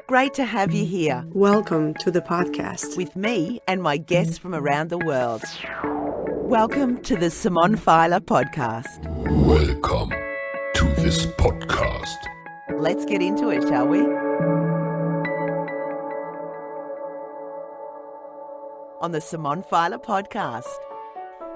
Great to have you here Welcome to the podcast. with me and my guests from around the world. Welcome to the Simone Feiler Podcast. Welcome to this podcast. Let's get into it, shall we? On the Simone Feiler Podcast.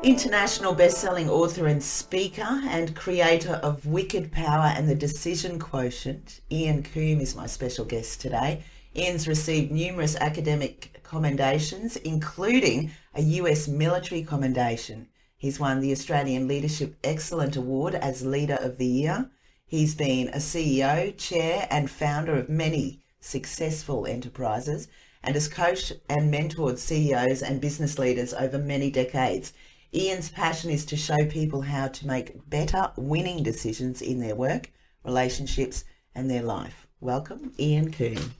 International best-selling author and speaker and creator of Wikid Power and the Decision Quotient, Ian Coombe is my special guest today. Ian's received numerous academic commendations, including a US military commendation. He's won the Australian Leadership Excellent Award as Leader of the Year. He's been a CEO, chair and founder of many successful enterprises and has coached and mentored CEOs and business leaders over many decades. Ian's passion is to show people how to make better winning decisions in their work, relationships and their life. Welcome, Ian Coombe.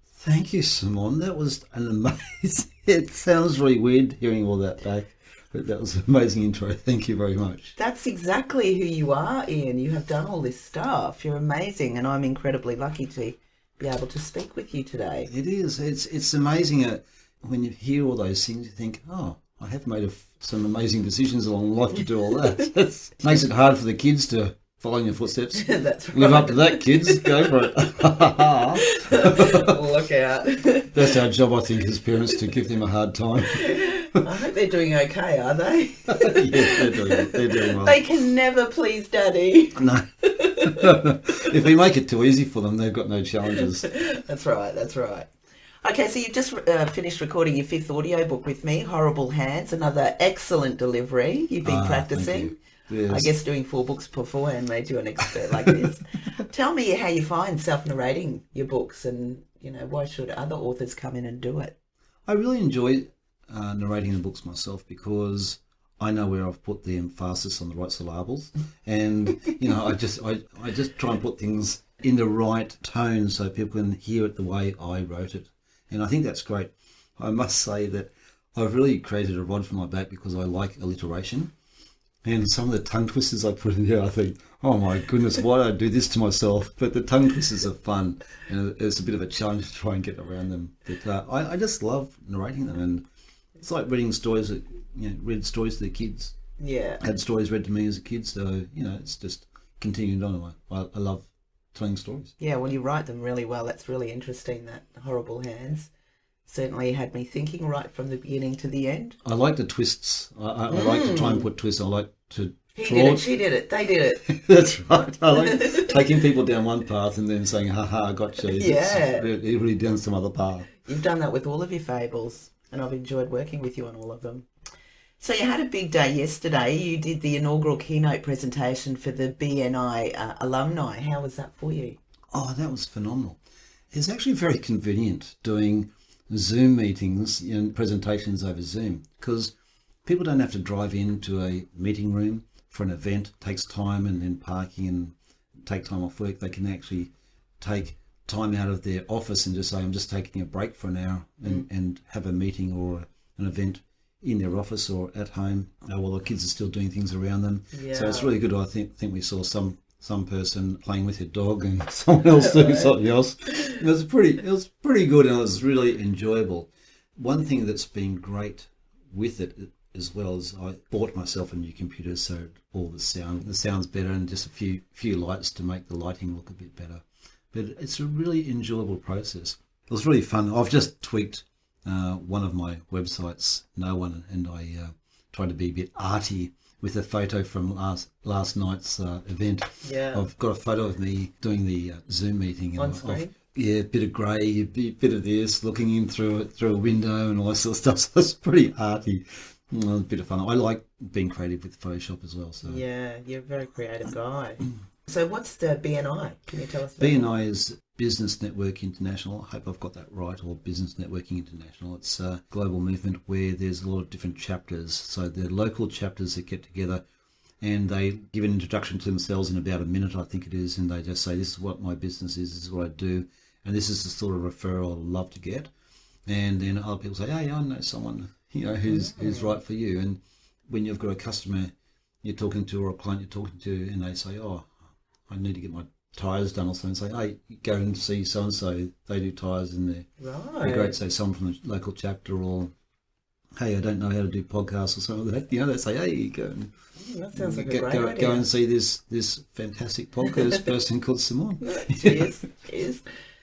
Thank you, Simone. That was an amazing... It sounds really weird hearing all that back, but that was an amazing intro. Thank you very much. That's exactly who you are, Ian. You have done all this stuff. You're amazing, and I'm incredibly lucky to be able to speak with you today. It is. It's amazing when you hear all those things, you think, oh, I have made some amazing decisions along life to do all that. It makes it hard for the kids to follow in your footsteps. That's right. Live up to that, kids. Go for it. Look out. That's our job, I think, as parents, to give them a hard time. I hope they're doing okay, are they? Yes, they're doing well. They can never please Daddy. No. If we make it too easy for them, they've got no challenges. That's right. Okay, so you've just finished recording your 5th audiobook with me, Horrible Hands, another excellent delivery. You've been practicing. Thank you. Yes. I guess doing 4 books beforehand made you an expert like this. Tell me how you find self-narrating your books and, why should other authors come in and do it? I really enjoy narrating the books myself because I know where I've put the emphasis on the right syllables, and I just try and put things in the right tone so people can hear it the way I wrote it, and I think that's great. I must say that I've really created a rod for my back because I like alliteration, and some of the tongue twisters I put in there, I think, oh my goodness, why did I do this to myself? But the tongue twisters are fun, and it's a bit of a challenge to try and get around them. But I just love narrating them, and it's like reading stories that, read stories to the kids. Yeah. Had stories read to me as a kid, so, it's just continued on. I love telling stories. Yeah, well, you write them really well. That's really interesting, that Horrible Hands. Certainly had me thinking right from the beginning to the end. I like the twists. I like to try and put twists. I like to He did it, she did it, they did it. That's right. I like taking people down one path and then saying, ha, I got you. Yeah. It's really down some other path. You've done that with all of your fables, and I've enjoyed working with you on all of them. So you had a big day yesterday. You did the inaugural keynote presentation for the BNI alumni. How was that for you? Oh, that was phenomenal. It's actually very convenient doing Zoom meetings and presentations over Zoom because people don't have to drive into a meeting room for an event. It takes time and then parking and take time off work. They can actually take time out of their office and just say, I'm just taking a break for an hour and have a meeting or an event in their office or at home while the kids are still doing things around them. Yeah. So it's really good. I think we saw some person playing with their dog and someone else doing something else. It was pretty good, and it was really enjoyable. One thing that's been great with it as well is I bought myself a new computer, so all the sound's better, and just a few lights to make the lighting look a bit better. But it's a really enjoyable process. It was really fun. I've just tweaked one of my websites, No One, and I tried to be a bit arty with a photo from last night's event. Yeah. I've got a photo of me doing the Zoom meeting. On screen? A bit of grey, a bit of this, looking in through a window and all that sort of stuff. So it's pretty arty. A bit of fun. I like being creative with Photoshop as well. So yeah, you're a very creative guy. So what's the BNI? Can you tell us about BNI is Business Network International. I hope I've got that right, or Business Networking International. It's a global movement where there's a lot of different chapters. So they're local chapters that get together and they give an introduction to themselves in about a minute, I think it is, and they just say, this is what my business is, this is what I do, and this is the sort of referral I'd love to get. And then other people say, hey, I know someone who's right for you. And when you've got a customer you're talking to or a client you're talking to and they say, oh, I need to get my tyres done or something, say, hey, go and see so-and-so, they do tyres in there. Right. It'd be great to say someone from the local chapter, or, hey, I don't know how to do podcasts or something like that. You know, they say, hey, go and That sounds like a great idea. go and see this fantastic podcast person called Simone. Cheers. Cheers.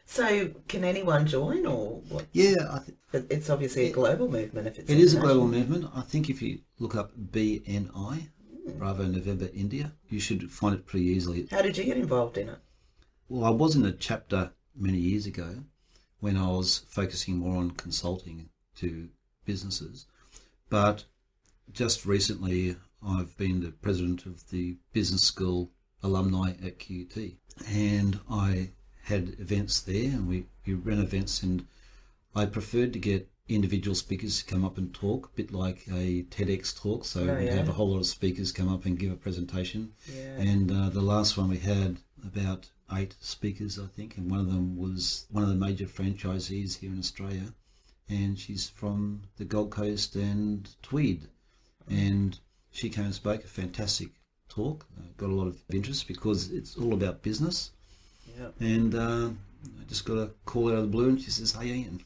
So, can anyone join, or what? Yeah, It's obviously a global movement. If it's it is a global international. movement. I think if you look up BNI, Bravo November India, you should find it pretty easily. How did you get involved in it? Well, I was in a chapter many years ago when I was focusing more on consulting to businesses, but just recently I've been the president of the business school alumni at QUT, and I had events there, and we ran events, and I preferred to get individual speakers to come up and talk, a bit like a TEDx talk. So we'd have a whole lot of speakers come up and give a presentation. Yeah. And the last one we had about 8 speakers, I think, and one of them was one of the major franchisees here in Australia, and she's from the Gold Coast and Tweed, and she came and spoke, a fantastic talk, got a lot of interest because it's all about business. Yeah. And I just got a call out of the blue, and she says, hey Ian,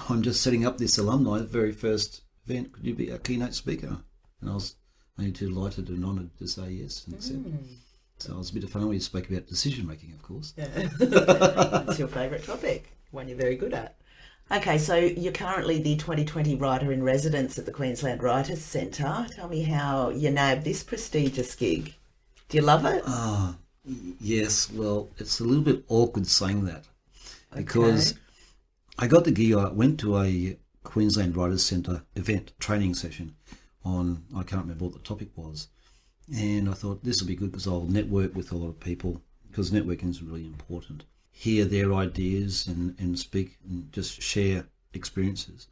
I'm just setting up this alumni, the very first event, could you be a keynote speaker? And I was only too delighted and honoured to say yes, and accept. So it was a bit of fun. We spoke about decision making, of course. Yeah. It's your favourite topic, one you're very good at. Okay, so you're currently the 2020 Writer in Residence at the Queensland Writers Centre. Tell me how you nabbed this prestigious gig. Do you love it? Yes, well, it's a little bit awkward saying that because I got the gig. I went to a Queensland Writers Centre event training session on, I can't remember what the topic was, and I thought this will be good because I'll network with a lot of people, because networking is really important. Hear their ideas and speak and just share experiences.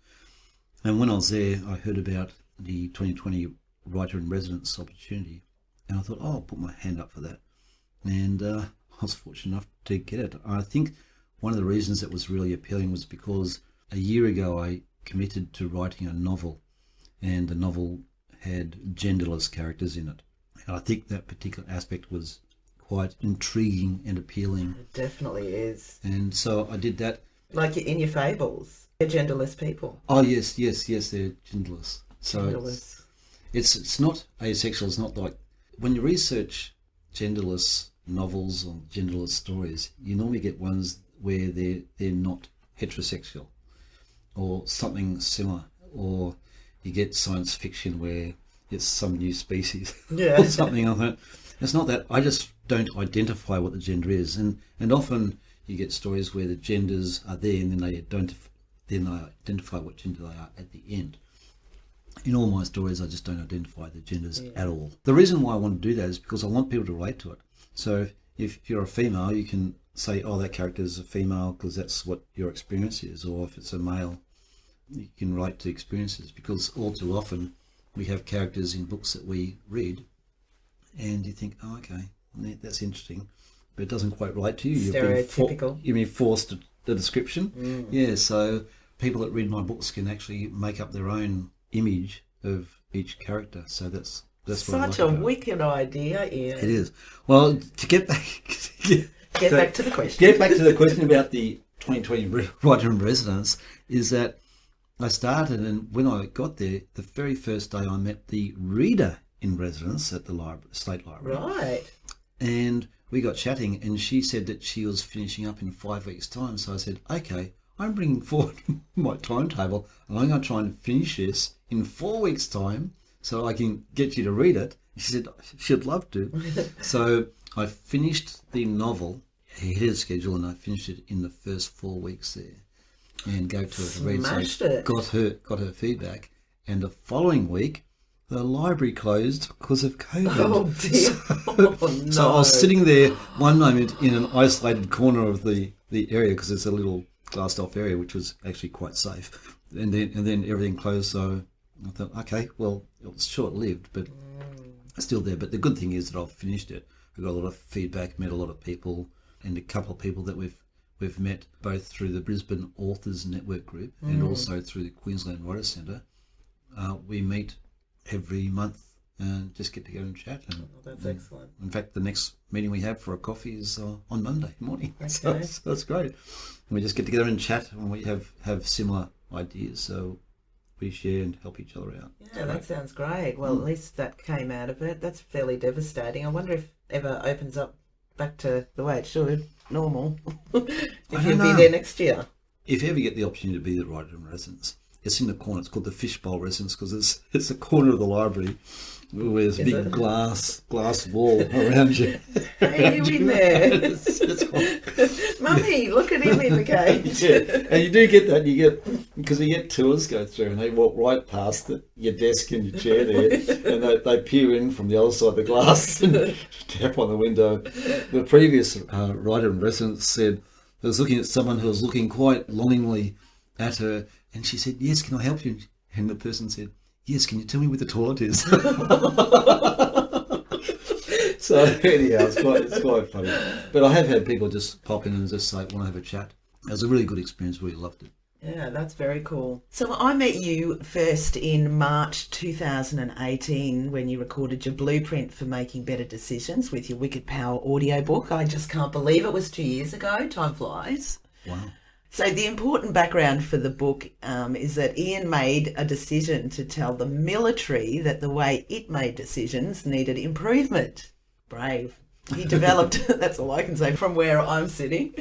And when I was there, I heard about the 2020 Writer in Residence opportunity, and I thought, oh, I'll put my hand up for that. And I was fortunate enough to get it. I think one of the reasons it was really appealing was because a year ago I committed to writing a novel, and the novel had genderless characters in it. And I think that particular aspect was quite intriguing and appealing. It definitely is. And so I did that. Like in your fables, they're genderless people. Oh, yes, they're genderless. So Genderless. it's not asexual. It's not like, when you research genderless novels or genderless stories, you normally get ones where they're not heterosexual or something similar, or you get science fiction where it's some new species or something like that. It's not that. I just don't identify what the gender is, and often you get stories where the genders are there and then they identify what gender they are at the end. In all my stories, I just don't identify the genders at all. The reason why I want to do that is because I want people to relate to it. So if you're a female, you can say, oh, that character is a female because that's what your experience is. Or if it's a male, you can relate to experiences, because all too often we have characters in books that we read and you think, oh, okay, that's interesting, but it doesn't quite relate to you. Stereotypical. You've been forced the description. Yeah, so people that read my books can actually make up their own image of each character. So that's what I like Such a about it. wicked idea, Ian. It is. Well, to get back back to the question. Get back to the question about the 2020 Writer in Residence, is that I started, and when I got there, the very first day I met the reader in residence at the State Library. Right. And we got chatting, and she said that she was finishing up in 5 weeks' time. So I said, okay, I'm bringing forward my timetable, and I'm going to try and finish this in 4 weeks' time so I can get you to read it. She said she'd love to. So I finished the novel ahead of schedule, and I finished it in the first 4 weeks there, and gave to her to read. Smashed So it. got her feedback, and the following week the library closed because of COVID. Oh dear. Oh, no. So I was sitting there one moment in an isolated corner of the area, because it's a little glassed off area, which was actually quite safe. And then everything closed. So I thought, okay, well, it was short lived, but it's still there. But the good thing is that I've finished it. I got a lot of feedback, met a lot of people, and a couple of people that we've met both through the Brisbane Authors Network group and also through the Queensland Writers Centre. We meet every month and just get together and chat. And, That's excellent. In fact, the next meeting we have for a coffee is on Monday morning. Okay. So that's great. And we just get together and chat, and we have similar ideas, so we share and help each other out. Yeah, that sounds great. Well, at least that came out of it. That's fairly devastating. I wonder if ever opens up back to the way it should, normal. If you'll be there next year. If you ever get the opportunity to be the writer in residence, it's in the corner. It's called the Fishbowl Residence because it's the corner of the library where there's a big glass wall around you. Hey, you in there? Mummy, look at him in the cage. Yeah, and you do get that. Because you get tours go through and they walk right past your desk and your chair there, and they peer in from the other side of the glass and tap on the window. The previous writer in residence said, I was looking at someone who was looking quite longingly at her, and she said, "Yes, can I help you?" And the person said, "Yes, can you tell me where the toilet is?" So anyhow, it's quite funny. But I have had people just pop in and just say, "Want to have a chat?" It was a really good experience. Really loved it. Yeah, that's very cool. So I met you first in March 2018 when you recorded your blueprint for making better decisions with your Wikid Power audiobook. I just can't believe it was 2 years ago. Time flies. Wow. So the important background for the book is that Ian made a decision to tell the military that the way it made decisions needed improvement. Brave. He developed, that's all I can say from where I'm sitting.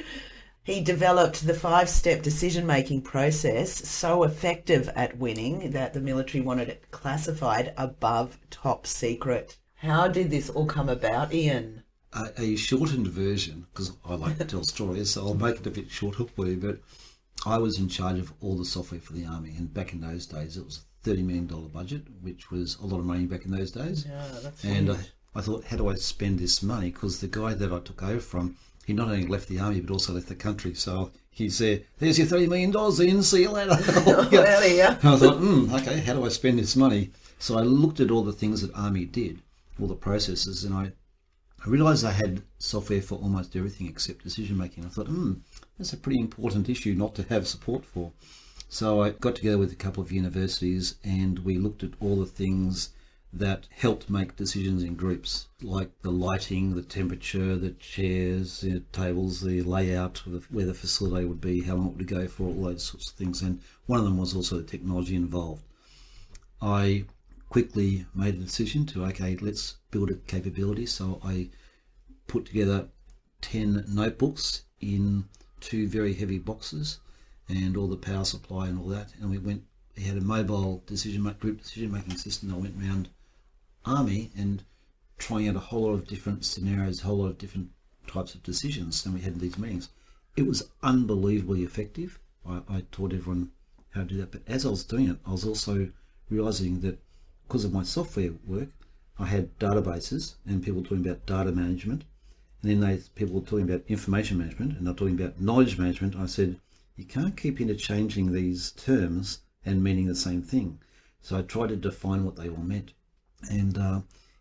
He developed the 5-step decision-making process so effective at winning that the military wanted it classified above top secret. How did this all come about, Ian? A shortened version, because I like to tell stories, so I'll make it a bit shorter for you, but I was in charge of all the software for the Army, and back in those days it was a $30 million budget, which was a lot of money back in those days. Yeah, that's and I thought, how do I spend this money? Because the guy that I took over from, he not only left the Army, but also left the country. So he said, "There's your $30 million, Ian, see you later." Yeah. And I thought, okay, how do I spend this money? So I looked at all the things that Army did, all the processes, and I realised I had software for almost everything except decision making. I thought, that's a pretty important issue not to have support for. So I got together with a couple of universities and we looked at all the things that helped make decisions in groups, like the lighting, the temperature, the chairs, the tables, the layout, where the facility would be, how long it would go for, all those sorts of things. And one of them was also the technology involved. I quickly made a decision to, okay, let's build a capability. So I put together 10 notebooks in 2 very heavy boxes and all the power supply and all that. And we had a mobile group decision-making system that went around Army and trying out a whole lot of different scenarios, a whole lot of different types of decisions, and we had these meetings. It was unbelievably effective. I taught everyone how to do that, but as I was doing it, I was also realizing that because of my software work, I had databases and people talking about data management, and then people were talking about information management, and they're talking about knowledge management. I said, you can't keep interchanging these terms and meaning the same thing. So I tried to define what they all meant. And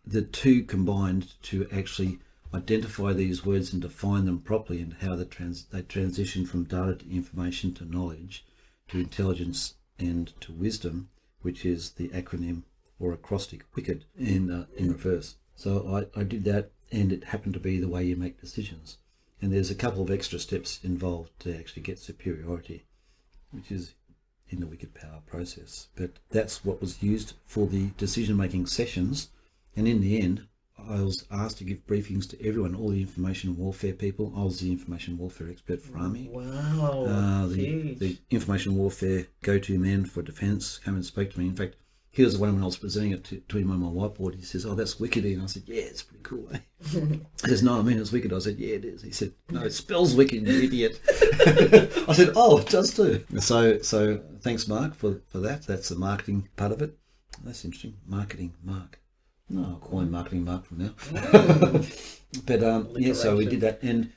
the two combined to actually identify these words and define them properly, and how they transition from data to information to knowledge to intelligence and to wisdom, which is the acronym or acrostic Wikid in reverse. So I did that, and it happened to be the way you make decisions. And there's a couple of extra steps involved to actually get superiority, which is in the Wikid Power process. But that's what was used for the decision-making sessions. And in the end, I was asked to give briefings to everyone, all the information warfare people. I was the information warfare expert for Army. Wow, the information warfare go-to man for defence came and spoke to me. In fact, he was the one when I was presenting it to him on my whiteboard. He says, "Oh, that's Wikid." And I said, "Yeah, it's pretty cool, eh?" He says, "No, I mean, it's Wikid." I said, "Yeah, it is." He said, "No, it spells Wikid, you idiot." I said, "Oh, it does too." So thanks, Mark, for that. That's the marketing part of it. That's interesting. Marketing, Mark. No, I'll call him Marketing Mark from now. But yeah, so we did that. And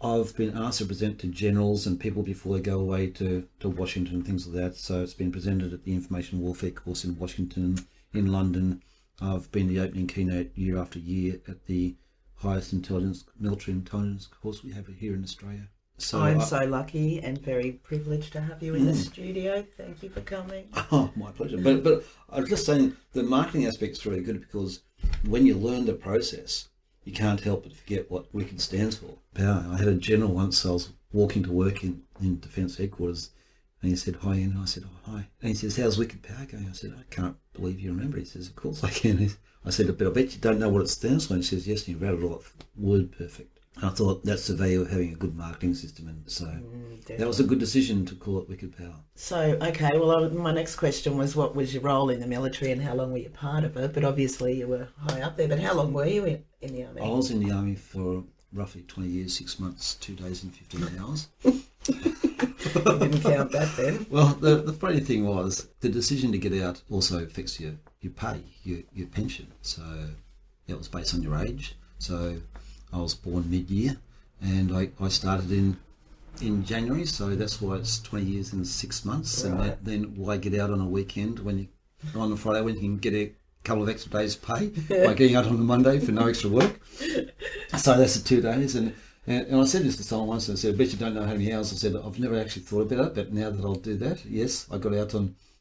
I've been asked to present to generals and people before they go away to Washington and things like that. So it's been presented at the Information Warfare course in Washington, in London. I've been the opening keynote year after year at the highest military intelligence course we have here in Australia. So I'm so lucky and very privileged to have you in the studio. Thank you for coming. Oh, my pleasure. But I was just saying the marketing aspect's really good because when you learn the process, you can't help but forget what Wikid stands for. Power. I had a general once, I was walking to work in Defence Headquarters, and he said, "Hi, Ian." And I said, "Oh, hi." And he says, "How's Wikid Power going?" I said, "I can't believe you remember." He says, "Of course I can." I said, "But I bet you don't know what it stands for." And he says, "Yes," and he rattled off word perfect. And I thought that's the value of having a good marketing system, and so that was a good decision to call it Wikid Power. So, okay, well, my next question was, what was your role in the military and how long were you part of it? But obviously you were high up there, but how long were you in the Army? I was in the Army for roughly 20 years, 6 months, 2 days and 15 hours. You didn't count that then. Well, the funny thing was, the decision to get out also affects your pay, your pension. So that was based on your age. So I was born mid-year, and I started in January, so that's why it's 20 years and 6 months. Right. And then why get out on a weekend on a Friday when you can get a couple of extra days pay by getting out on a Monday for no extra work. So that's the 2 days. And I said this to someone once, and I said, "I bet you don't know how many hours." I said, "I've never actually thought about it, but now that I'll do that, yes, I got out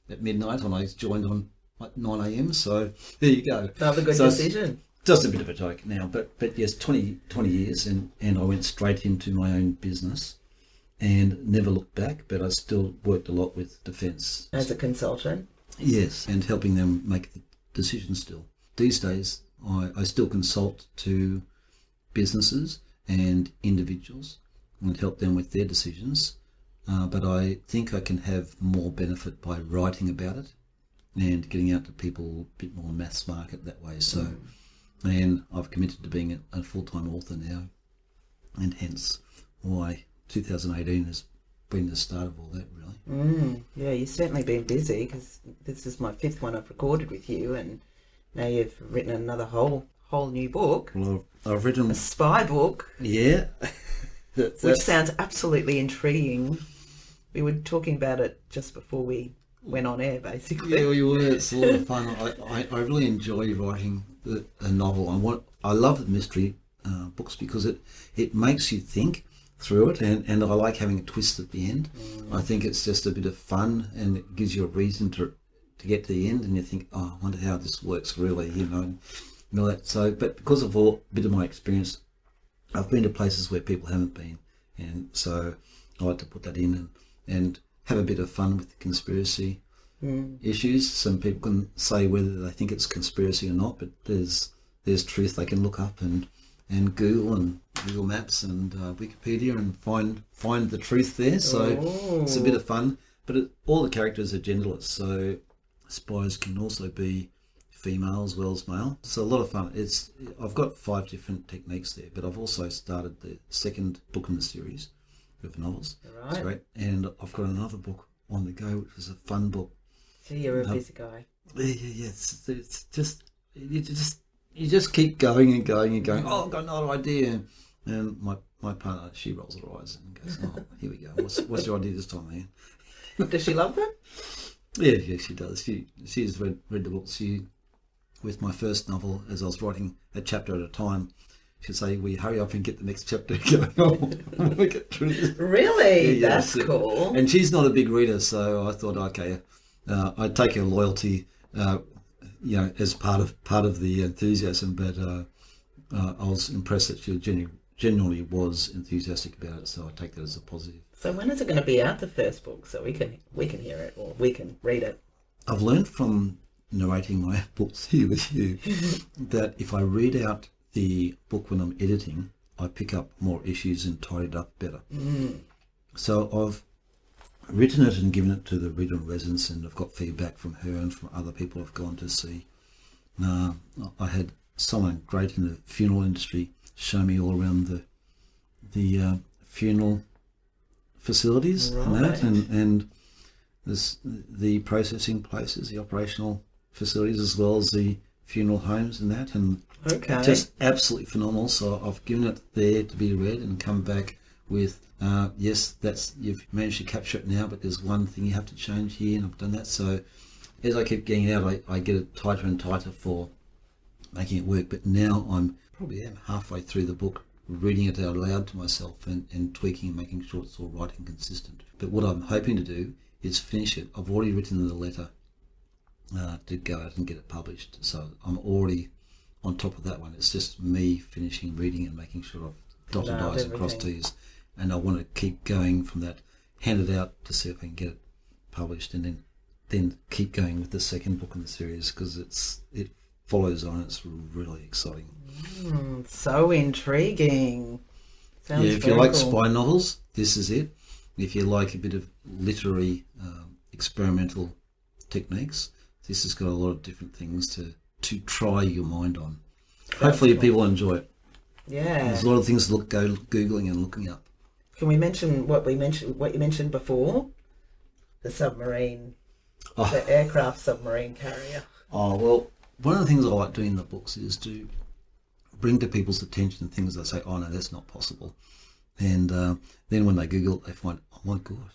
at midnight and I joined on like 9 a.m. So there you go. Another good decision. Just a bit of a joke now, but yes, 20 years, and I went straight into my own business and never looked back, but I still worked a lot with Defence. As a consultant? Yes, and helping them make the decisions still. These days, I still consult to businesses and individuals and help them with their decisions, but I think I can have more benefit by writing about it and getting out to people a bit more mass market that way. So. And I've committed to being a full-time author now, and hence why 2018 has been the start of all that, really. Yeah, you've certainly been busy, because this is my 5th one I've recorded with you, and now you've written another whole new book. Well, I've written a spy book. Yeah. Which sounds absolutely intriguing. We were talking about it just before we went on air, basically. Yeah, we were. It's a lot of fun. I really enjoy writing a novel. I love the mystery books because it makes you think through it, and I like having a twist at the end. I think it's just a bit of fun, and it gives you a reason to get to the end, and you think, "Oh, I wonder how this works really," and all that. So, but because of a bit of my experience, I've been to places where people haven't been, and so I like to put that in and have a bit of fun with the conspiracy issues. Some people can say whether they think it's conspiracy or not, but there's truth they can look up and Google Maps and Wikipedia and find the truth there. So it's a bit of fun. But all the characters are genderless, so spies can also be female as well as male. It's a lot of fun. I've got 5 different techniques there, but I've also started the 2nd book in the series of novels. Right. That's great. And I've got another book on the go, which is a fun book. So you're a busy guy. Yeah. It's just you just keep going and going and going. Oh, I've got another idea. And my partner, she rolls her eyes and goes, "Oh, here we go. What's your idea this time, man?" Does she love them? Yeah, she does. She's read the book. With my first novel, as I was writing a chapter at a time, she'd say, "Will you hurry up and get the next chapter going?" I want to get through this. Really? Yeah, that's cool. And she's not a big reader, so I thought, okay, I'd take her loyalty, as part of the enthusiasm. But I was impressed that she genuinely was enthusiastic about it, so I take that as a positive. So when is it going to be out, the first book, so we can hear it or we can read it? I've learned from narrating my books here with you that if I read out the book when I'm editing, I pick up more issues and tie it up better. So I've written it and given it to the reader in residence, and I've got feedback from her and from other people I've gone to see. I had someone great in the funeral industry show me all around the funeral facilities. Right. and the processing places, the operational facilities, as well as the funeral homes and that, and just absolutely phenomenal. So I've given it there to be read and come back with yes, you've managed to capture it now, but there's one thing you have to change here, and I've done that. So as I keep getting out, I get it tighter and tighter for making it work. But now I'm probably halfway through the book reading it out loud to myself and tweaking and making sure it's all right and consistent. But what I'm hoping to do is finish it. I've already written the letter to go out and get it published. So I'm already on top of that one. It's just me finishing reading and making sure I've dotted I's and crossed T's. And I want to keep going from that, hand it out to see if I can get it published, and then keep going with the second book in the series, because it follows on. It's really exciting. So intriguing. Sounds if you like spy novels, this is it. If you like a bit of literary experimental techniques, this has got a lot of different things to try your mind on. Hopefully people enjoy it. Yeah. There's a lot of things to go Googling and looking up. Can we mention what you mentioned before? The submarine, the aircraft submarine carrier. Oh, well, one of the things I like doing in the books is to bring to people's attention things they say, oh no, that's not possible. And then when they Google it, they find, oh my God,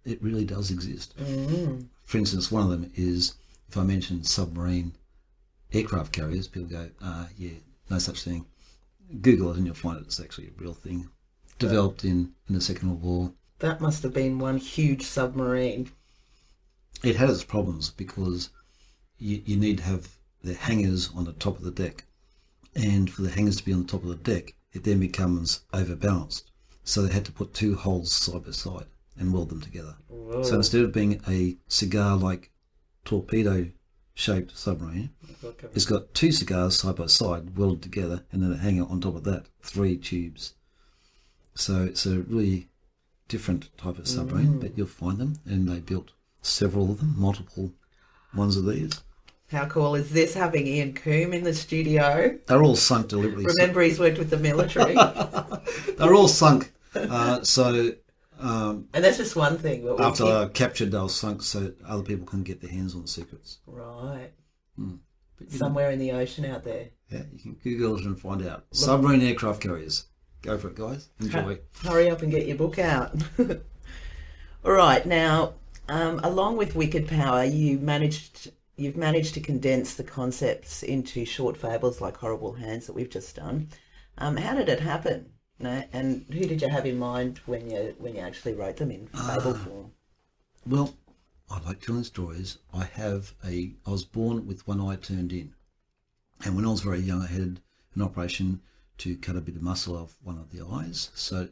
it really does exist. Mm-hmm. For instance, one of them is, if I mention submarine aircraft carriers, people go, yeah, no such thing. Google it and you'll find it's actually a real thing. Developed in the Second World War. That must have been one huge submarine. It had its problems because you need to have the hangars on the top of the deck. And for the hangars to be on the top of the deck, it then becomes overbalanced. So they had to put two hulls side by side and weld them together. Whoa. So instead of being a cigar-like torpedo-shaped submarine, it's got two cigars side by side welded together, and then a hanger on top of that, 3 tubes. So it's a really different type of submarine, but you'll find them, and they built several of them, multiple ones of these. How cool is this, having Ian Coombe in the studio? They're all sunk deliberately. Remember, he's worked with the military. They're all sunk. And that's just one thing. But after they were captured, they were sunk so other people can get their hands on the secrets. Right. But somewhere in the ocean out there. Yeah, you can Google it and find out. Submarine aircraft carriers. Go for it, guys. Enjoy. Hurry up and get your book out. All right. Now, along with Wikid Power, you've managed to condense the concepts into short fables like Horrible Hands that we've just done. How did it happen? And who did you have in mind when you actually wrote them in fable form? Well, I like telling stories. I was born with one eye turned in. And when I was very young, I had an operation to cut a bit of muscle off one of the eyes. So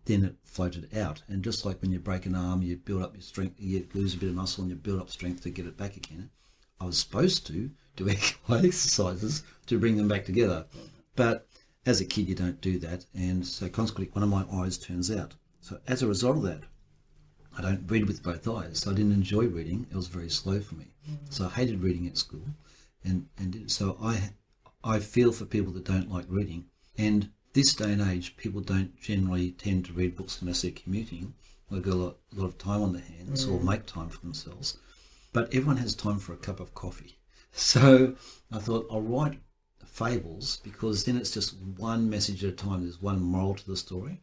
then it floated out. And just like when you break an arm, you build up your strength, you lose a bit of muscle and you build up strength to get it back again. I was supposed to do exercises to bring them back together. But as a kid, you don't do that. And so consequently, one of my eyes turns out. So as a result of that, I don't read with both eyes. So I didn't enjoy reading. It was very slow for me. So I hated reading at school. And so I feel for people that don't like reading. And this day and age, people don't generally tend to read books unless they're commuting. They've got a lot of time on their hands or make time for themselves. But everyone has time for a cup of coffee. So I thought I'll write fables because then it's just one message at a time. There's one moral to the story.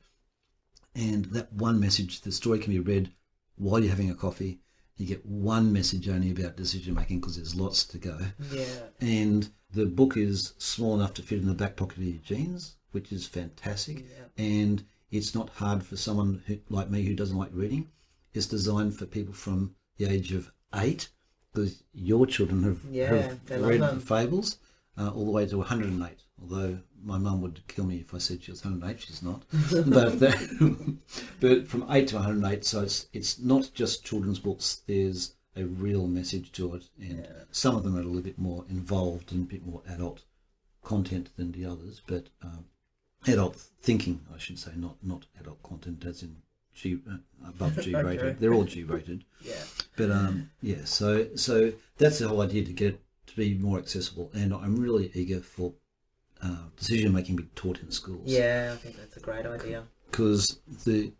And that one message, the story can be read while you're having a coffee. You get one message only about decision making because there's lots to go. Yeah. And the book is small enough to fit in the back pocket of your jeans, which is fantastic. Yeah. And it's not hard for someone like me who doesn't like reading. It's designed for people from the age of 8, because your children have read the fables, all the way to 108. Although my mum would kill me if I said she was 108. She's not. but from 8 to 108, so it's not just children's books. There's a real message to it, and some of them are a little bit more involved and a bit more adult content than the others. But adult thinking, I should say, not adult content as in above G rated. Okay. They're all G rated. Yeah. But so that's the whole idea, to get it to be more accessible, and I'm really eager for decision making be taught in schools. Yeah, I think that's a great idea. Because you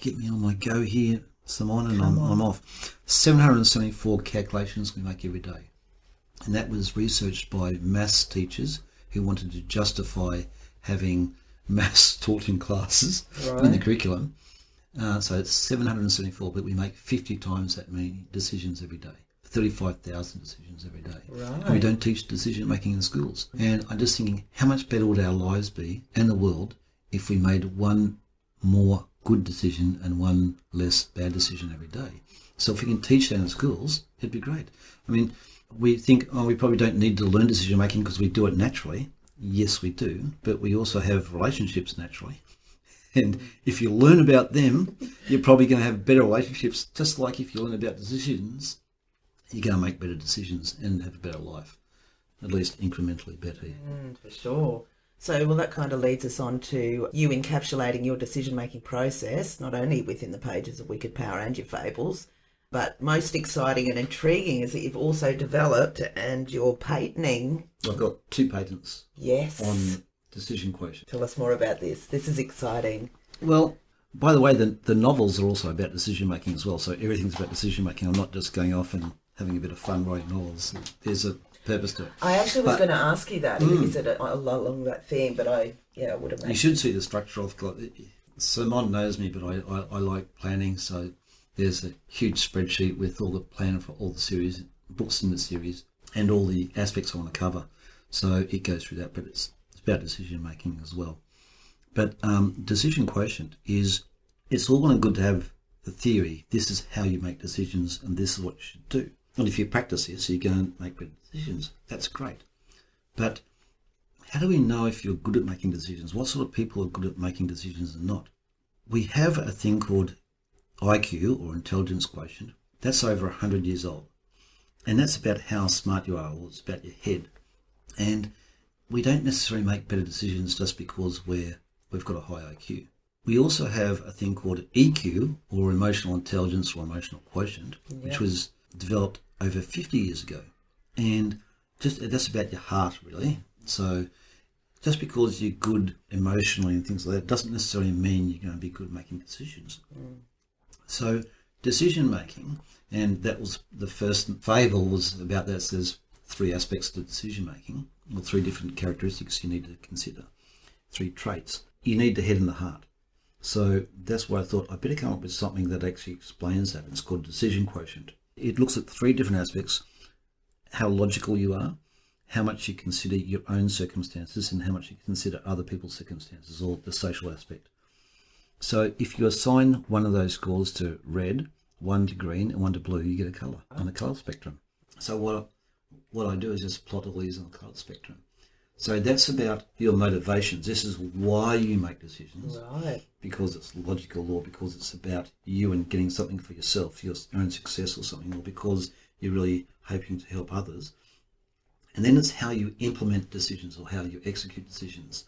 get me on my go here, Simone, and I'm off. 774 calculations we make every day, and that was researched by maths teachers who wanted to justify having maths taught in classes in the curriculum. So it's 774, but we make 50 times that many decisions every day. 35,000 decisions every day. Right. And we don't teach decision making in schools. And I'm just thinking, how much better would our lives be and the world if we made one more good decision and one less bad decision every day. So if we can teach that in schools, it'd be great. I mean, we think, we probably don't need to learn decision making because we do it naturally. Yes, we do, but we also have relationships naturally. And if you learn about them, you're probably going to have better relationships. Just like if you learn about decisions, you're going to make better decisions and have a better life, at least incrementally better. For sure. So, well, that kind of leads us on to you encapsulating your decision-making process, not only within the pages of Wikid Power and your fables, but most exciting and intriguing is that you've also developed and you're patenting. I've got 2 patents. Yes. On Decision Quotient. Tell us more about this. This is exciting. Well, by the way, the novels are also about decision making as well. So everything's about decision making. I'm not just going off and having a bit of fun writing novels. There's a purpose to it. I actually was going to ask you that. Is it along that theme? But I would have. You should see the structure of. Simone knows me, but I like planning. So there's a huge spreadsheet with all the plan for all the series, books in the series, and all the aspects I want to cover. So it goes through that, but it's about decision making as well. But Decision Quotient it's all well and good to have the theory. This is how you make decisions and this is what you should do. And if you practice this, you're going to make better decisions. That's great. But how do we know if you're good at making decisions? What sort of people are good at making decisions and not? We have a thing called IQ, or intelligence quotient. That's over 100 years old. And that's about how smart you are, or it's about your head. And we don't necessarily make better decisions just because we've got a high IQ. We also have a thing called EQ, or emotional intelligence or emotional quotient, which was developed over 50 years ago. And that's about your heart, really. So just because you're good emotionally and things like that doesn't necessarily mean you're going to be good at making decisions. So decision making, and that was the first fable was about that. So there's 3 aspects to decision making, or 3 different characteristics you need to consider, 3 traits. You need the head and the heart. So that's why I thought I'd better come up with something that actually explains that. It's called Decision Quotient. It looks at 3 different aspects: how logical you are, how much you consider your own circumstances, and how much you consider other people's circumstances, or the social aspect. So if you assign one of those scores to red, 1 to green, and 1 to blue, you get a colour on the colour spectrum. So what I do is just plot all these on the colour spectrum. So that's about your motivations. This is why you make decisions. Right. Because it's logical, or because it's about you and getting something for yourself, your own success or something, or because you're really hoping to help others. And then it's how you implement decisions, or how you execute decisions.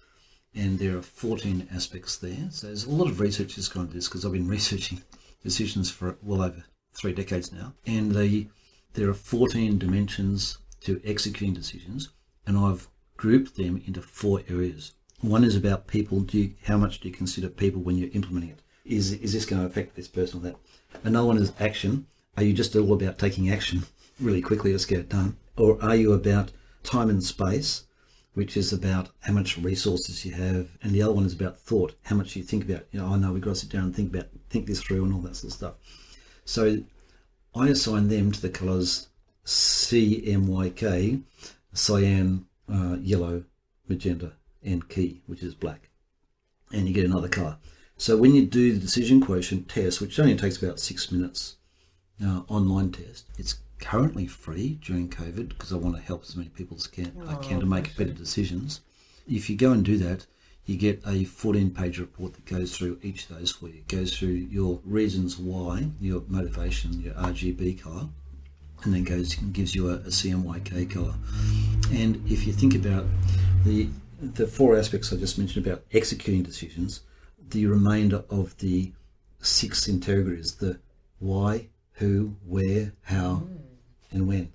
And there are 14 aspects there. So there's a lot of research that's gone into this, because I've been researching decisions for well over 3 decades now. And there are 14 dimensions to executing decisions, and I've grouped them into 4 areas. One is about people. How much do you consider people when you're implementing it? Is this going to affect this person or that? Another one is action. Are you just all about taking action really quickly, let's get it done? Or are you about time and space, which is about how much resources you have? And the other one is about thought, how much you think about, I know we've got to sit down and think this through and all that sort of stuff. So I assign them to the colours CMYK, cyan, yellow, magenta, and key, which is black. And you get another colour. So when you do the decision quotient test, which only takes about 6 minutes, online test, it's currently free during COVID, because I want to help as many people as I can to make better decisions. If you go and do that, you get a 14-page report that goes through each of those for you. It goes through your reasons why, your motivation, your RGB colour, and then gives you a CMYK colour. And if you think about the 4 aspects I just mentioned about executing decisions, the remainder of the 6 interrogators, the why, who, where, how, and when.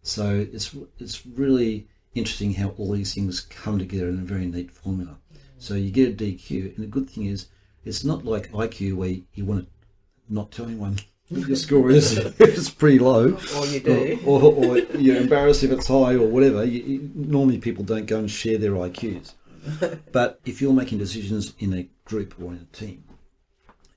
So it's really interesting how all these things come together in a very neat formula. So you get a DQ, and the good thing is it's not like IQ where you want to not tell anyone what your score is if it's pretty low, or you do, or you're embarrassed if it's high or whatever. Normally people don't go and share their IQs. But if you're making decisions in a group or in a team,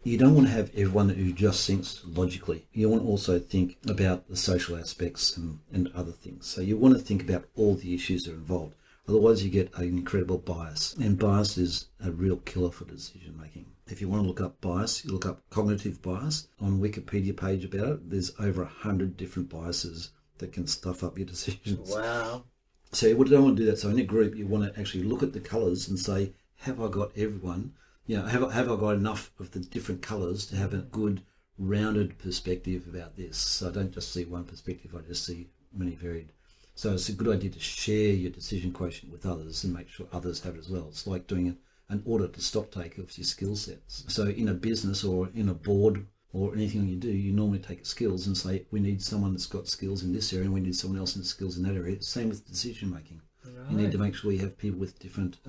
you don't want to have everyone who just thinks logically. You want to also think about the social aspects and other things. So you want to think about all the issues that are involved. Otherwise, you get an incredible bias. And bias is a real killer for decision making. If you want to look up bias, you look up cognitive bias. On Wikipedia page about it, there's over 100 different biases that can stuff up your decisions. Wow. So you don't want to do that. So in a group, you want to actually look at the colours and say, have I got everyone? Have I got enough of the different colours to have a good rounded perspective about this? So I don't just see one perspective, I just see many varied. So it's a good idea to share your decision quotient with others and make sure others have it as well. It's like doing an audit to stock take of your skill sets. So in a business or in a board or anything you do, you normally take skills and say, we need someone that's got skills in this area and we need someone else in skills in that area. Same with decision making. Right. You need to make sure you have people with different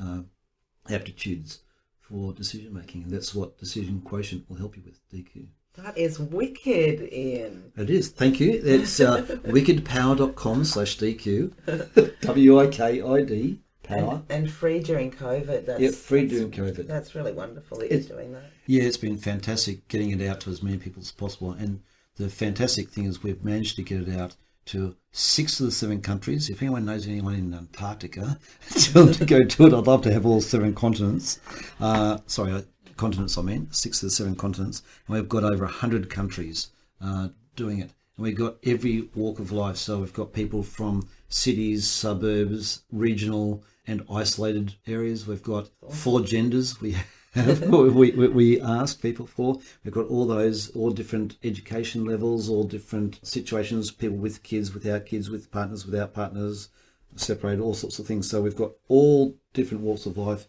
aptitudes for decision making, and that's what Decision Quotient will help you with, DQ. That is wicked, Ian. It is. Thank you. It's wikidpower.com/DQ. WIKID power. And free during COVID. Free during COVID. That's really wonderful that you're doing that. Yeah, it's been fantastic getting it out to as many people as possible. And the fantastic thing is we've managed to get it out to 6 of the 7 countries. If anyone knows anyone in Antarctica, tell them to go to it. I'd love to have all 7 continents. Continents, 6 of the 7 continents. And we've got over 100 countries doing it. And we've got every walk of life. So we've got people from cities, suburbs, regional and isolated areas. We've got 4 genders. We ask people for. We've got all different education levels, all different situations, people with kids, without kids, with partners, without partners, separated, all sorts of things. So we've got all different walks of life.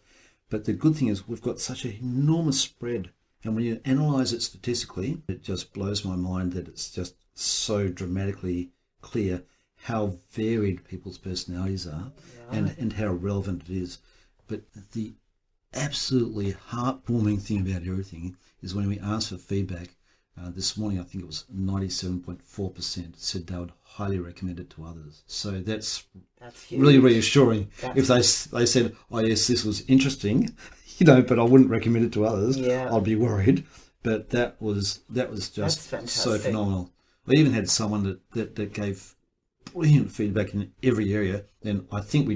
But the good thing is we've got such an enormous spread. And when you analyse it statistically, it just blows my mind that it's just so dramatically clear how varied people's personalities are, and how relevant it is. But the absolutely heartwarming thing about everything is when we asked for feedback, this morning I think it was 97.4% said they would highly recommend it to others. So that's really reassuring. If they said, oh yes, this was interesting, but I wouldn't recommend it to others, I'd be worried. But that was just so phenomenal. I even had someone that gave brilliant feedback in every area, and I think they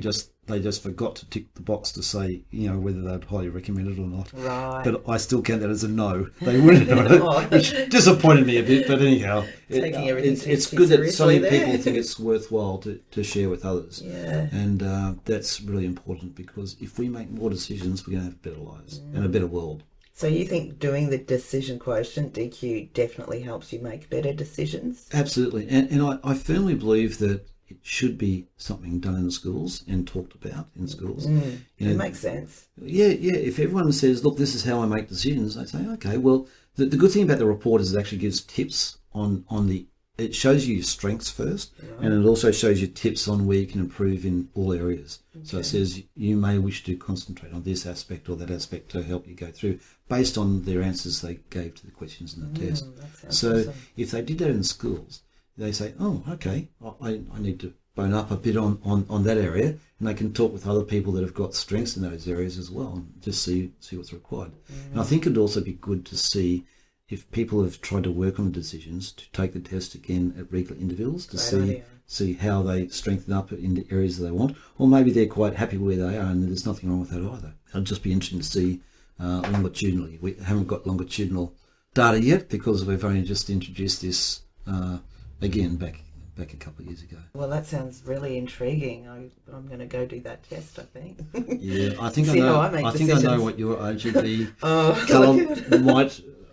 just forgot to tick the box to say, whether they'd highly recommend it or not. Right. But I still count that as a no. They wouldn't have it, which disappointed me a bit. But anyhow, it's good that so many people think it's worthwhile to share with others. Yeah. And that's really important, because if we make more decisions, we're going to have better lives and a better world. So you think doing the decision quotient, DQ, definitely helps you make better decisions? Absolutely. And I firmly believe that it should be something done in schools and talked about in schools. It makes sense. Yeah. If everyone says, look, this is how I make decisions, I say, okay, well, the good thing about the report is it actually gives tips on it shows you your strengths first, and it also shows you tips on where you can improve in all areas. Okay. So it says you may wish to concentrate on this aspect or that aspect to help you go through based on their answers they gave to the questions in the test. So awesome. If they did that in schools, they say, oh, okay, I need to bone up a bit on that area, and they can talk with other people that have got strengths in those areas as well, and just see what's required. And I think it'd also be good to see if people have tried to work on decisions, to take the test again at regular intervals to see how they strengthen up in the areas that they want, or maybe they're quite happy where they are and there's nothing wrong with that either. It'll just be interesting to see longitudinally. We haven't got longitudinal data yet because we've only just introduced this again back a couple of years ago. Well, that sounds really intriguing. I'm going to go do that test, I think. Yeah, I think I know what your OGB colour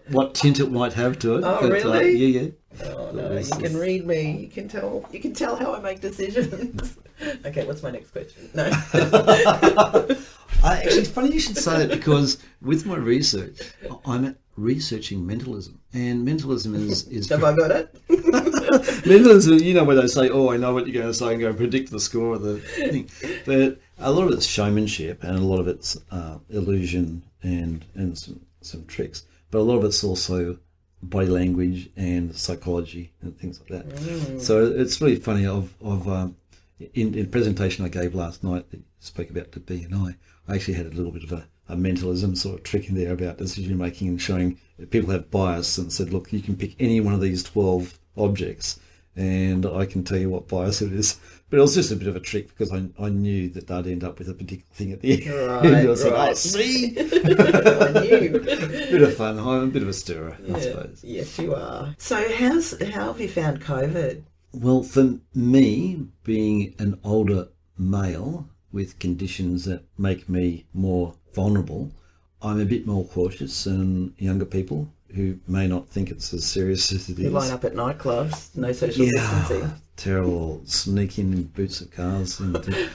what tint it might have to it. Oh, but, really? Yeah. Oh no, you can read me. You can tell how I make decisions. Okay, what's my next question? No. Actually, it's funny you should say that, because with my research, I'm researching mentalism, and mentalism is Have I got it? Mentalism, where they say, "Oh, I know what you're going to say," and go predict the score of the thing. But a lot of it's showmanship, and a lot of it's illusion and some tricks. But a lot of it's also body language and psychology and things like that. So it's really funny. In the presentation I gave last night that spoke about the B and I actually had a little bit of a mentalism sort of trick in there about decision making and showing that people have bias, and said, look, you can pick any one of these 12 objects and I can tell you what bias it is. But it was just a bit of a trick because I knew that they'd end up with a particular thing at the end. Right, I was like, right. oh, see? I knew. Bit of fun. I'm a bit of a stirrer, I suppose. Yes, you are. So how have you found COVID? Well, for me, being an older male with conditions that make me more vulnerable, I'm a bit more cautious than younger people who may not think it's as serious as it is. You line up at nightclubs, no social distancing. Terrible. Sneaking in boots of cars. And,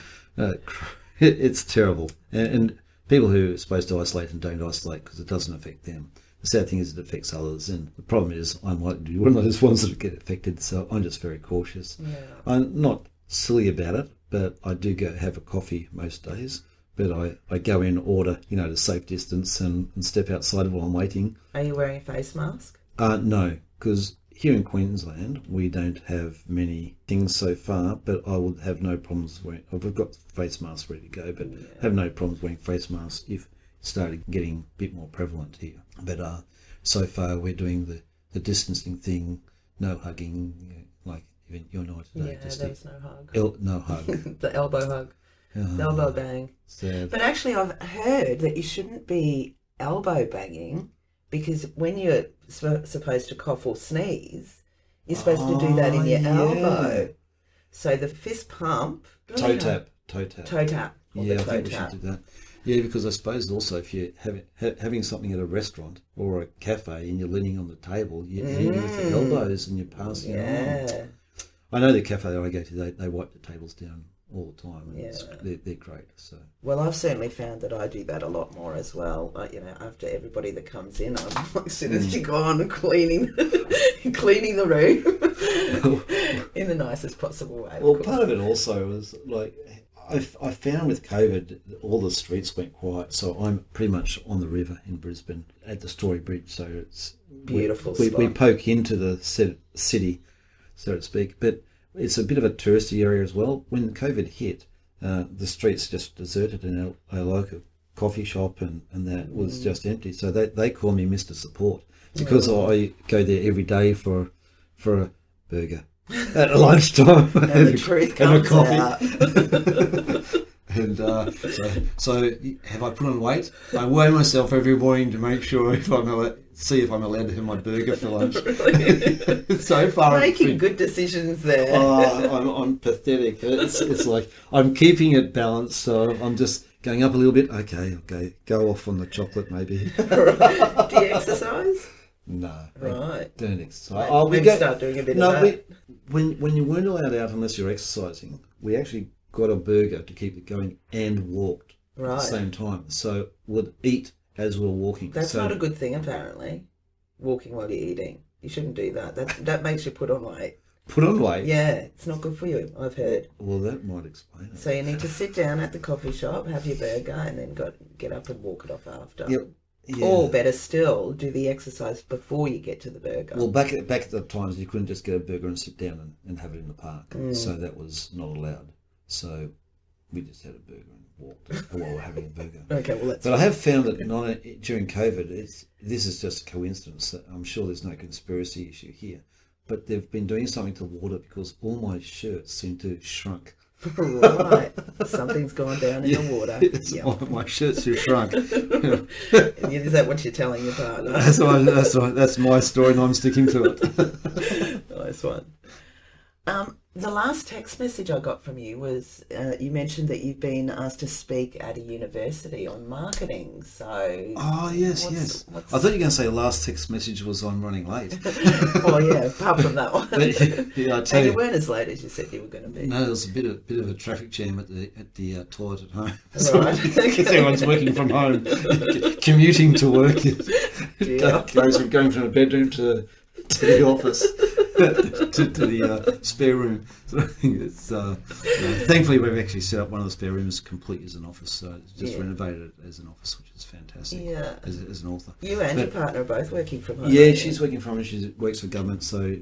it's terrible. And people who are supposed to isolate and don't isolate because it doesn't affect them. The sad thing is it affects others, and the problem is I'm likely to be one of those ones that get affected, so I'm just very cautious. Yeah. I'm not silly about it, but I do go have a coffee most days. But I go in, order, to safe distance and step outside while I'm waiting. Are you wearing a face mask? No, because here in Queensland we don't have many things so far, but I would have no problems wearing. I've got face masks ready to go, but have no problems wearing face masks if it started getting a bit more prevalent here. But so far we're doing the distancing thing, no hugging, like even you and I today. Yeah, there was no hug. No hug. The elbow hug. The elbow bang. Sad. But actually I've heard that you shouldn't be elbow banging because when you're supposed to cough or sneeze, you're supposed to do that in your elbow. So the fist pump. Toe tap. Toe tap. Yeah, I think we should do that. Yeah, because I suppose also if you're having something at a restaurant or a cafe and you're leaning on the table, you're hitting with your elbows and you're passing it on. I know the cafe that I go to, they wipe the tables down all the time, and they're great. So well, I've certainly found that I do that a lot more as well. After everybody that comes in, I'm as soon as you go on cleaning the room in the nicest possible way. Well, part of it also was like I found with COVID, all the streets went quiet. So I'm pretty much on the river in Brisbane at the Story Bridge. So it's beautiful. We poke into the city, so to speak, but it's a bit of a touristy area as well. When COVID hit, the streets just deserted and a local coffee shop and that was just empty. So they call me Mr. Support because I go there every day for a burger at lunchtime and the truth comes a coffee. Out. And so have I put on weight? I weigh myself every morning to make sure if I'm allowed to have my burger for lunch. So far, making good decisions there. I'm pathetic. It's like I'm keeping it balanced, so I'm just going up a little bit. Okay, go off on the chocolate maybe. Right. Do you exercise? No, right. Don't exercise. Maybe start doing a bit of that. When you weren't allowed out unless you're exercising, we actually got a burger to keep it going and walked at the same time. So we'd eat as we were walking. That's not a good thing, apparently. Walking while you're eating. You shouldn't do that. That makes you put on weight. Put on weight? Yeah, it's not good for you, I've heard. Well, that might explain it. So you need to sit down at the coffee shop, have your burger, and then get up and walk it off after. Yep. Yeah. Or better still, do the exercise before you get to the burger. Well, back at the times, you couldn't just get a burger and sit down and have it in the park. So that was not allowed. So we just had a burger and walked while we were having a burger. Okay, well that's. But I have found that during COVID, this is just a coincidence. I'm sure there's no conspiracy issue here, but they've been doing something to water because all my shirts seem to have shrunk. Right, something's gone down in the water. Yep. My shirts have shrunk. Is that what you're telling your partner? That's right. That's my story, and I'm sticking to it. Nice one. The last text message I got from you was you mentioned that you've been asked to speak at a university on marketing. So, yes. I thought you were going to say the last text message was I'm running late. Well, yeah, apart from that one. I tell you weren't as late as you said you were going to be. No, there was a bit of a traffic jam at the toilet at home. Right. Because everyone's working from home, commuting to work. Going from a bedroom to the office. to the spare room. So it's thankfully we've actually set up one of the spare rooms completely as an office, so it's just renovated it as an office, which is fantastic. Yeah, as an author. You and your partner are both working from home. Yeah, she's working from home. She works for government, so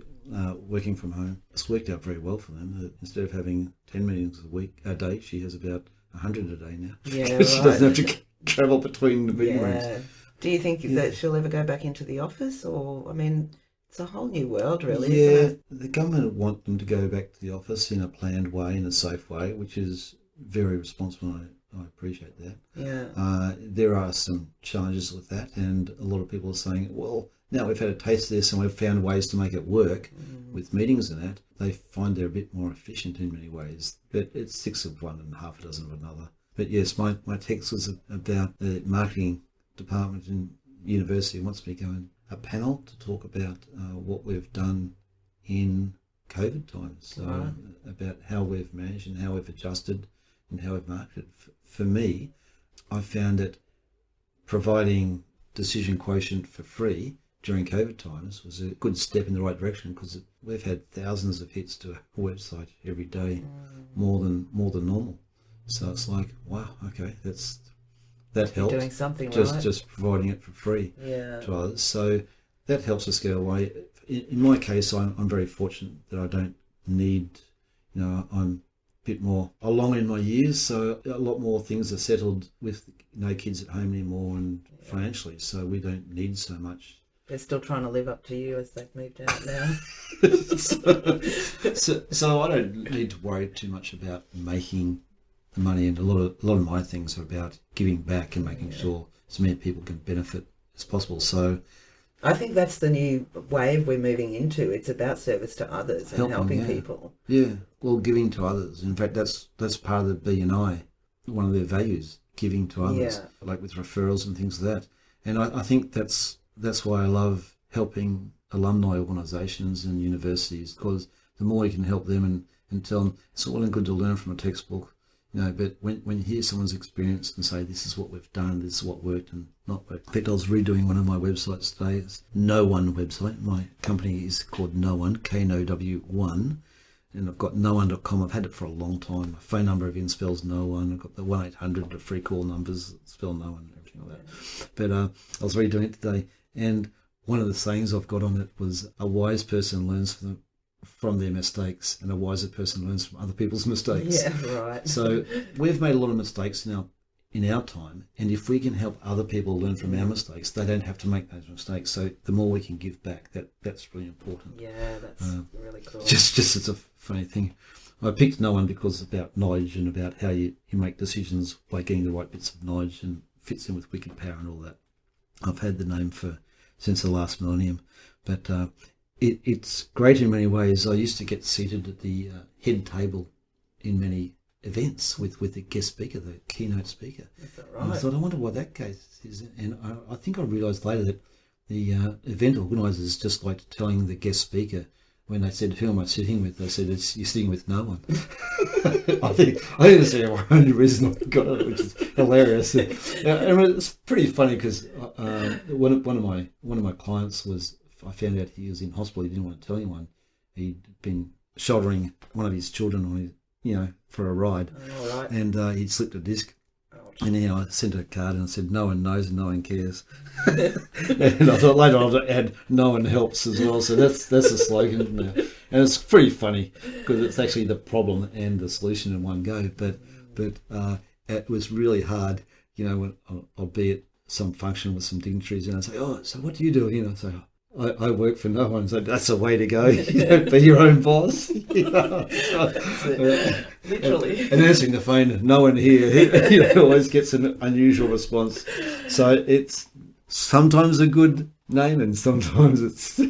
working from home. It's worked out very well for them. Instead of having 10 meetings a day, she has about 100 a day now. Yeah, right. She doesn't have to travel between the meeting rooms. Do you think that she'll ever go back into the office, or I mean? It's a whole new world, really, Yeah, isn't it? the government want them to go back to the office in a planned way, in a safe way, which is very responsible. I appreciate that. Yeah. There are some challenges with that, and a lot of people are saying, well, now we've had a taste of this and we've found ways to make it work with meetings and that. They find they're a bit more efficient in many ways, but it's 6 of one and half a dozen of another. But yes, my text was about the marketing department in university wants me to go in a panel to talk about what we've done in COVID times, so about how we've managed and how we've adjusted and how we've marketed. For me, I found that providing Decision Quotient for free during COVID times was a good step in the right direction, because we've had thousands of hits to a website every day, more than normal. So it's like, wow, okay, that helped. Doing something right. Just providing it for free to others. So that helps us get away. In my case, I'm very fortunate that I don't need, I'm a bit more along in my years, so a lot more things are settled with no kids at home anymore and financially, so we don't need so much. They're still trying to live up to you as they've moved out now. so I don't need to worry too much about making the money, and a lot of my things are about giving back and making sure as many people can benefit as possible. So I think that's the new wave we're moving into. It's about service to others and helping people. Yeah, well, giving to others. In fact, that's part of the B&I, one of their values, giving to others, like with referrals and things like that. And I think that's why I love helping alumni organisations and universities, because the more you can help them and tell them it's all well and good to learn from a textbook, but when you hear someone's experience and say, this is what we've done, this is what worked and not worked. In fact, I was redoing one of my websites today. It's No One website. My company is called No One, KNOW1, and I've got noone.com. I've had it for a long time. My phone number again spells No One. I've got the 1-800, the free call numbers that spell No One and everything like that. But I was redoing it today, and one of the sayings I've got on it was, a wise person learns from their mistakes, and a wiser person learns from other people's mistakes. Yeah, right. So we've made a lot of mistakes in our time, and if we can help other people learn from our mistakes, they don't have to make those mistakes. So the more we can give back, that's really important. Yeah, that's really cool. Just it's a funny thing. I picked No One because it's about knowledge and about how you make decisions by getting the right bits of knowledge, and fits in with Wikid Power and all that. I've had the name since the last millennium, but it's great in many ways. I used to get seated at the head table in many events with the guest speaker, the keynote speaker. Is that right? And I thought, I wonder what that case is. And I think I realised later that the event organisers just liked telling the guest speaker, when they said, who am I sitting with? They said, you're sitting with no one. I think that's the only reason I got it, which is hilarious. And it's pretty funny because one of my clients was, I found out he was in hospital. He didn't want to tell anyone. He'd been shouldering one of his children on his, for a ride, and he'd slipped a disc. And I sent a card and I said, no one knows and no one cares. And I thought later on I'd add, no one helps as well. So that's the slogan now. And it's pretty funny because it's actually the problem and the solution in one go. But it was really hard, when I'll be at some function with some dignitaries and I'd say, oh, so what do you do? I say, I work for no one, so that's a way to go. Be your own boss. Literally. And answering the phone, no one here. Always gets an unusual response. So it's sometimes a good name, and sometimes it's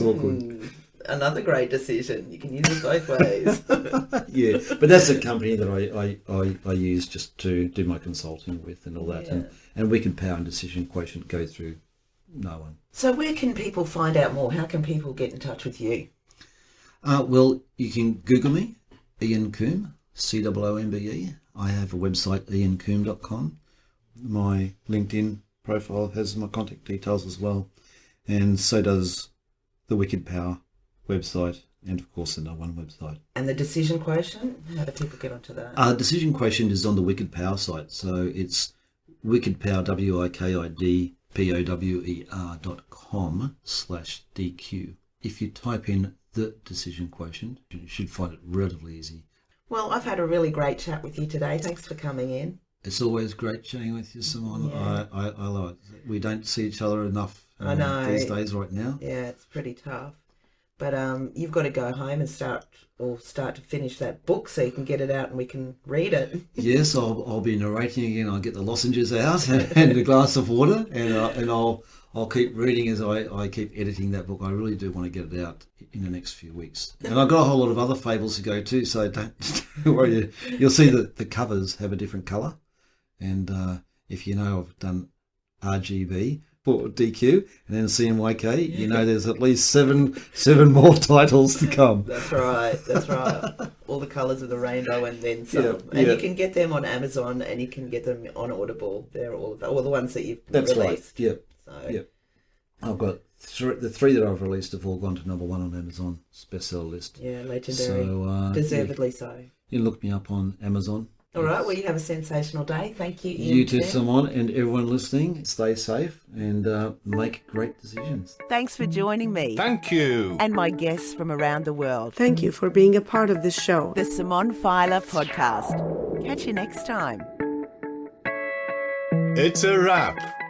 awkward. Another great decision. You can use it both ways. Yeah, but that's a company that I use just to do my consulting with and all that, and Wikid Power and Decision Quotient go through No One. So where can people find out more? How can people get in touch with you? Well, you can Google me, Ian Coombe, Coombe. I have a website, iancoombe.com. My LinkedIn profile has my contact details as well, and so does the Wikid Power website, and of course the No One website. And the Decision Quotient, how do people get onto that? Decision Quotient is on the Wikid Power site, so it's Wikid Power, wikidpower.com/DQ. If you type in the Decision Quotient, you should find it relatively easy. Well, I've had a really great chat with you today. Thanks for coming in. It's always great chatting with you, Simone. Yeah. I love it. We don't see each other enough I know. These days right now. Yeah, it's pretty tough. But you've got to go home and start to finish that book so you can get it out and we can read it. Yes, I'll be narrating again. I'll get the lozenges out and a glass of water, and I'll keep reading as I keep editing that book. I really do want to get it out in the next few weeks. And I've got a whole lot of other fables to go too, so don't worry. You'll see that the covers have a different colour. And if you know I've done RGB for DQ and then CMYK, you know there's at least seven more titles to come. That's right. All the colours of the rainbow and then some. And you can get them on Amazon and you can get them on Audible. They're all the ones that you've released. Right. Yep. So. Yep. I've got the three that I've released have all gone to number 1 on Amazon's bestseller list. Yeah, legendary. So, deservedly so. You can look me up on Amazon. All right, well, you have a sensational day. Thank you, Ian. You too, Simone, and everyone listening. Stay safe and make great decisions. Thanks for joining me. Thank you. And my guests from around the world. Thank you for being a part of this show. The Simone Feiler Podcast. Catch you next time. It's a wrap.